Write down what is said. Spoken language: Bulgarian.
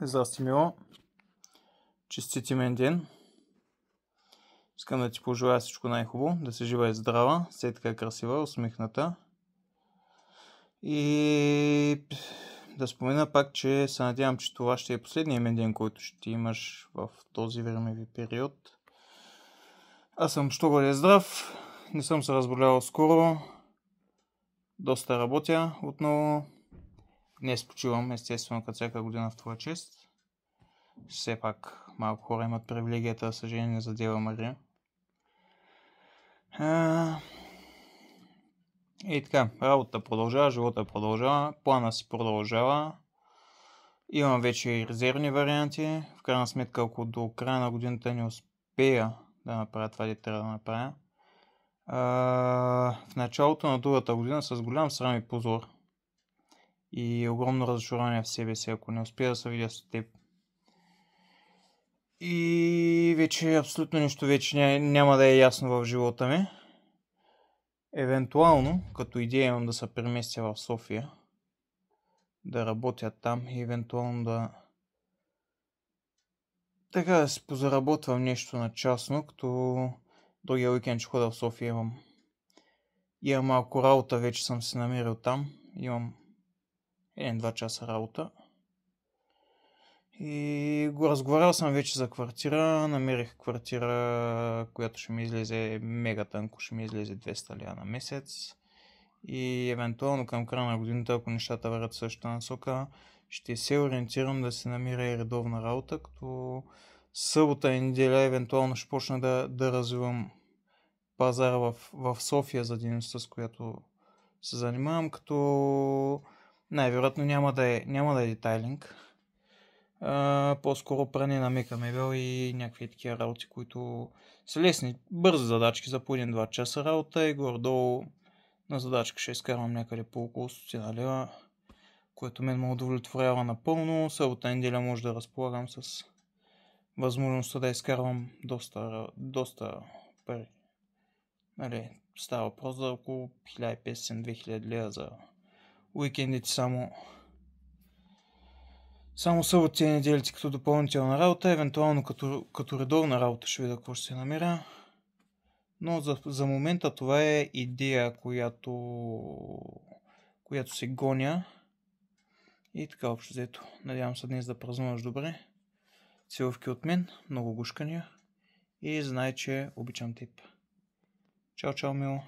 Здрасти, Мило. Честит имен ден. Искам да ти пожелая всичко най-хубаво, да си жива и здрава, все така красива, усмихната. И да спомена пак, че се надявам, че това ще е последния имен ден, който ще имаш в този времеви период. Аз съм що-годе здрав, не съм се разболявал скоро, доста работя отново. Днес почивам, естествено, като всяка година в твоя чест. Все пак малко хора имат привилегията да са жени за Дева Мария. И така, работата продължава, живота продължава, плана си продължава. Имам вече и резервни варианти. В крайна сметка, ако до края на годината не успея да направя това, де трябва да направя, в началото на другата година с голям срам и позор и огромно разочарование в себе си, ако не успея да се видя с теб. И вече абсолютно нищо вече няма да е ясно в живота ми. Евентуално, като идея имам да се преместя в София, да работя там и евентуално да си позаработвам нещо на частно, като другия уикенд ще хода в София, имам малко работа, вече съм се намерил там, имам 1-2 часа работа. И го разговарял съм вече за квартира, намерих квартира, която ще ми излезе мега тънко, ще ми излезе 200 лева на месец. И евентуално към края на годината, ако нещата вървят в същата насока, ще се ориентирам да се намеря и редовна работа, като събота и неделя евентуално ще почна да развивам пазара в София за дейността, с която се занимавам, като най-вероятно няма да е детайлинг. По-скоро пране на мека мебел и някакви такива работи, които са лесни, бързи задачки за по 1-2 часа работа и горе-долу на задачка ще изкарвам някъде по около 100 лева, което мен ме удовлетворява напълно. Събота и неделя може да разполагам с възможността да изкарвам доста пари. Става въпрос за около 1500-2000 лева за уикендите само съботи и неделите като допълнителна работа, евентуално като редовна работа ще видя какво ще се намеря. Но за момента това е идея, която се гоня. И така общо взето. Надявам се днес да празнуваш добре. Целувки от мен, много гушкания. И знай, че обичам теб. Чао, чао, Мило.